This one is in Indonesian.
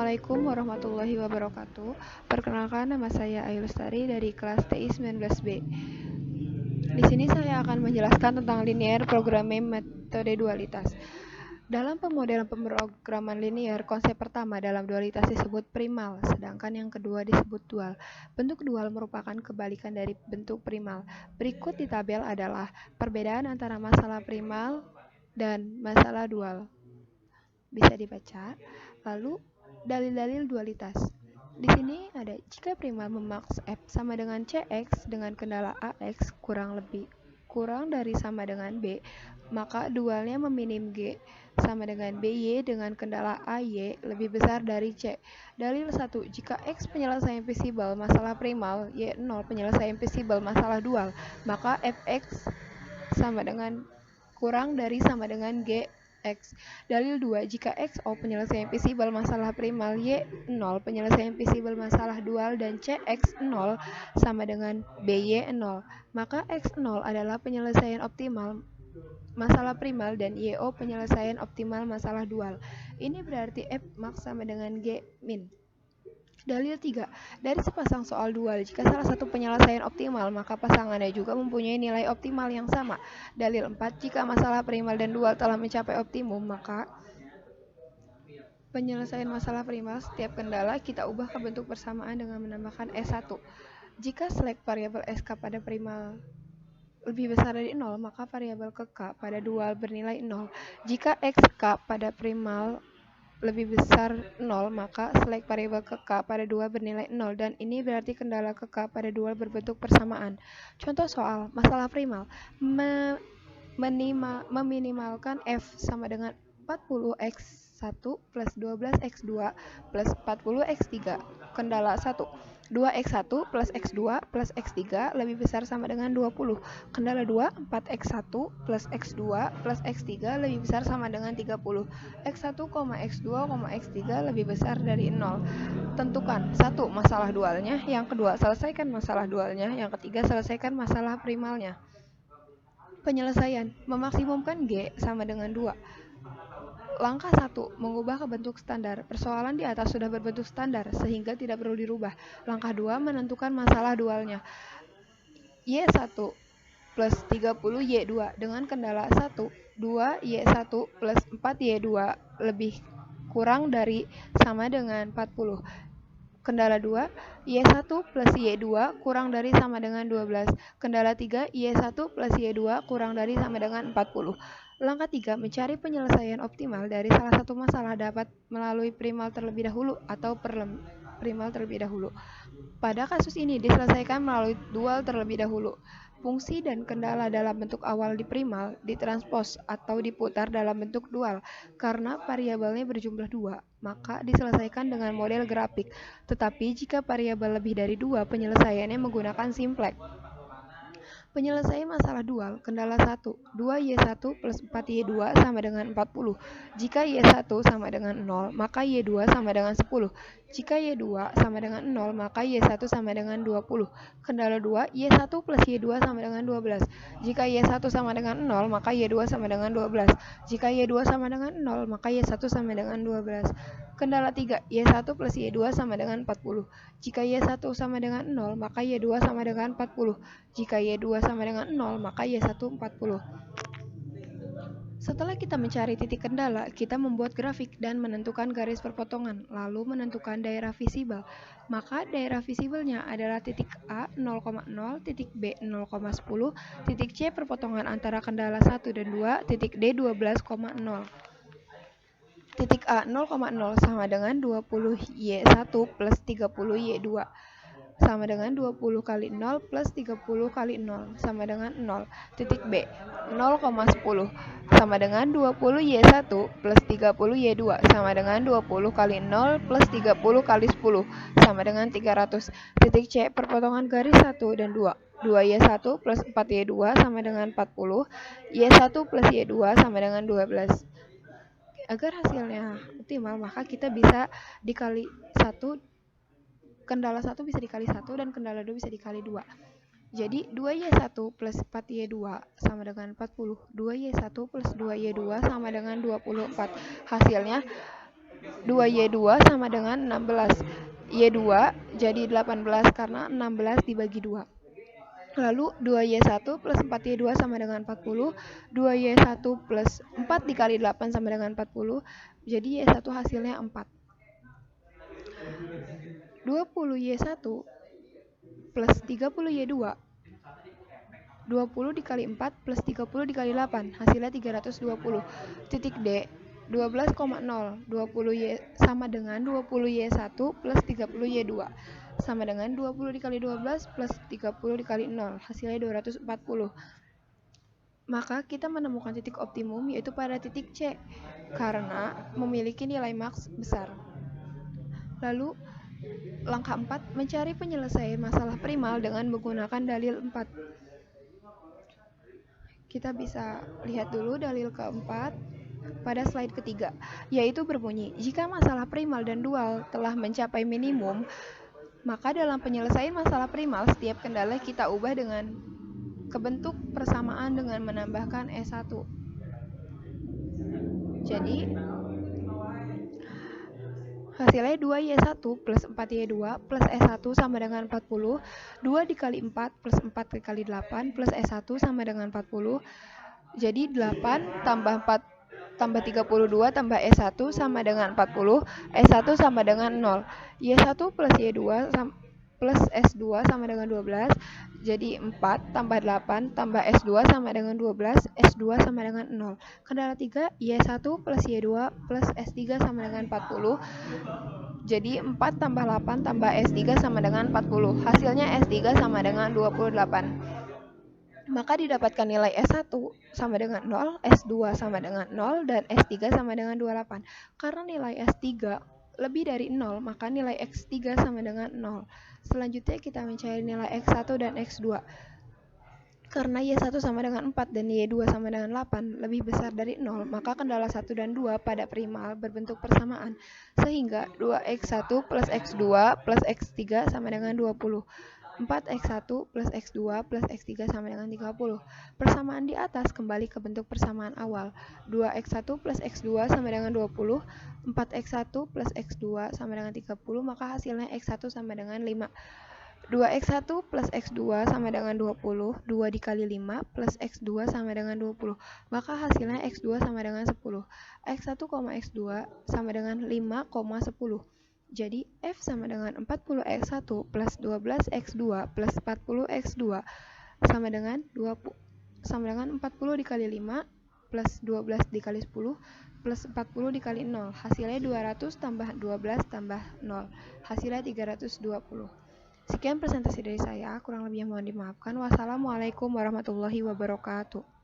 Assalamualaikum warahmatullahi wabarakatuh. Perkenalkan, nama saya Ayu Lestari dari kelas TI 19B. Di sini saya akan menjelaskan tentang linear programming metode dualitas. Dalam pemodelan pemrograman linear, konsep pertama dalam dualitas disebut primal, sedangkan yang kedua disebut dual. Bentuk dual merupakan kebalikan dari bentuk primal. Berikut di tabel adalah perbedaan antara masalah primal dan masalah dual. Bisa dibaca. Lalu dalil-dalil dualitas. Di sini ada jika primal memaks F sama dengan CX dengan kendala AX kurang dari sama dengan B, maka dualnya meminim G sama dengan BY dengan kendala AY lebih besar dari C. Dalil 1. Jika X penyelesaian visible masalah primal, Y0 penyelesaian visible masalah dual, maka Fx sama dengan kurang dari sama dengan Gx. Dalil 2. Jika XO penyelesaian visible masalah primal, Y0 penyelesaian visible masalah dual, dan CX0 sama dengan BY0, maka X0 adalah penyelesaian optimal masalah primal dan YO penyelesaian optimal masalah dual. Ini berarti Fmax sama dengan G min. Dalil 3. Dari sepasang soal dual, jika salah satu penyelesaian optimal, maka pasangannya juga mempunyai nilai optimal yang sama. Dalil 4. Jika masalah primal dan dual telah mencapai optimum, maka penyelesaian masalah primal setiap kendala kita ubah ke bentuk persamaan dengan menambahkan S1. Jika select variabel SK pada primal lebih besar dari 0, maka variabel ke K pada dual bernilai 0. Jika XK pada primal lebih besar 0, maka select variabel ke K pada dual bernilai 0, dan ini berarti kendala ke K pada dual berbentuk persamaan. Contoh soal masalah primal, meminimalkan F sama dengan 40x1 plus 12x2 plus 40x3. Kendala 1. 2x1 plus x2 plus x3 lebih besar sama dengan 20. Kendala 2. 4x1 plus x2 plus x3 lebih besar sama dengan 30. x1, x2, x3 lebih besar dari 0. Tentukan 1. Masalah dualnya. Yang kedua, selesaikan masalah dualnya. Yang ketiga, selesaikan masalah primalnya. Penyelesaian. Memaksimumkan G sama dengan 2. Langkah 1. Mengubah ke bentuk standar. Persoalan di atas sudah berbentuk standar, sehingga tidak perlu dirubah. Langkah 2. Menentukan masalah dualnya. Y1 plus 30Y2 dengan kendala 1. 2Y1 plus 4Y2 lebih kurang dari sama dengan 40. Kendala 2. Y1 plus Y2 kurang dari sama dengan 12. Kendala 3. Y1 plus Y2 kurang dari sama dengan 40. Langkah 3. Mencari penyelesaian optimal dari salah satu masalah dapat melalui primal terlebih dahulu atau primal terlebih dahulu. Pada kasus ini diselesaikan melalui dual terlebih dahulu. Fungsi dan kendala dalam bentuk awal di primal ditranspos atau diputar dalam bentuk dual. Karena variabelnya berjumlah 2, maka diselesaikan dengan model grafik. Tetapi jika variabel lebih dari 2, penyelesaiannya menggunakan simplex. Penyelesaian masalah dual. Kendala 1. 2Y1 plus 4Y2 sama dengan 40. Jika Y1 sama dengan 0, maka Y2 sama dengan 10. Jika Y2 sama dengan 0, maka Y1 sama dengan 20. Kendala 2. Y1 plus Y2 sama dengan 12. Jika Y1 sama dengan 0, maka Y2 sama dengan 12. Jika Y2 sama dengan 0, maka Y1 sama dengan 12. Kendala 3. Y1 plus Y2 sama dengan 40. Jika Y1 sama dengan 0, maka Y2 sama dengan 40. Jika Y2 sama dengan 0, maka Y1 40. Setelah kita mencari titik kendala, kita membuat grafik dan menentukan garis perpotongan, lalu menentukan daerah visible. Maka daerah visibelnya adalah titik A 0,0, titik B 0,10, titik C perpotongan antara kendala 1 dan 2, titik D 12,0. Titik A 0,0 sama dengan 20Y1 plus 30Y2 sama dengan 20 kali 0 plus 30 kali 0 sama dengan 0. Titik B 0,10 sama dengan 20Y1 plus 30Y2 sama dengan 20 kali 0 plus 30 kali 10 sama dengan 300. Titik C perpotongan garis 1 dan 2. 2Y1 plus 4Y2 sama dengan 40. Y1 plus Y2 sama dengan 12. Agar hasilnya optimal, maka kita bisa dikali 1, kendala 1 bisa dikali 1 dan kendala 2 bisa dikali 2. Jadi 2Y1 plus 4Y2 sama dengan 40. 2Y1 plus 2Y2 sama dengan 24. Hasilnya 2Y2 sama dengan 16. Y2 jadi 18 karena 16 dibagi 2. Lalu 2Y1 plus 4Y2 sama dengan 40. 2Y1 plus 4 dikali 8 sama dengan 40. Jadi Y1 hasilnya 4. 20Y1 plus 30Y2. 20 dikali 4 plus 30 dikali 8. Hasilnya 320. Titik D. 12,0. 20Y sama dengan 20Y1 plus 30Y2. Sama dengan 20 dikali 12 plus 30 dikali 0. Hasilnya 240. Maka kita menemukan titik optimum yaitu pada titik C karena memiliki nilai maks besar. Lalu langkah 4, mencari penyelesaian masalah primal dengan menggunakan dalil 4. Kita bisa lihat dulu dalil keempat pada slide ketiga, yaitu berbunyi, jika masalah primal dan dual telah mencapai minimum, maka dalam penyelesaian masalah primal, setiap kendala kita ubah dengan kebentuk persamaan dengan menambahkan S1. Jadi, hasilnya 2Y1 plus 4Y2 plus S1 sama dengan 40. 2 dikali 4 plus 4 dikali 8 plus S1 sama dengan 40. Jadi 8 tambah 4 tambah 32 tambah S1 sama dengan 40. S1 sama dengan 0. Y1 plus Y2 plus S2 sama dengan 12. Jadi 4 tambah 8 tambah S2 sama dengan 12. S2 sama dengan 0. Kendala 3, Y1 plus Y2 plus S3 sama dengan 40. Jadi 4 tambah 8 tambah S3 sama dengan 40. Hasilnya S3 sama dengan 28. Maka didapatkan nilai S1 sama dengan 0, S2 sama dengan 0, dan S3 sama dengan 28. Karena nilai S3 lebih dari 0, maka nilai X3 sama dengan 0. Selanjutnya kita mencari nilai X1 dan X2. Karena Y1 sama dengan 4 dan Y2 sama dengan 8 lebih besar dari 0, maka kendala 1 dan 2 pada primal berbentuk persamaan. Sehingga 2X1 plus X2 plus X3 sama dengan 20. 4X1 plus X2 plus X3 sama dengan 30. Persamaan di atas kembali ke bentuk persamaan awal. 2X1 plus X2 sama dengan 20. 4X1 plus X2 sama dengan 30, maka hasilnya X1 sama dengan 5. 2X1 plus X2 sama dengan 20. 2 dikali 5 plus X2 sama dengan 20. Maka hasilnya X2 sama dengan 10. X1, X2 sama dengan 5,10. Jadi F sama dengan 40X1 plus 12X2 plus 40X2 sama dengan 40 dikali 5 plus 12 dikali 10 plus 40 dikali 0. Hasilnya 200 tambah 12 tambah 0. Hasilnya 320. Sekian presentasi dari saya, kurang lebihnya mohon dimaafkan. Wassalamualaikum warahmatullahi wabarakatuh.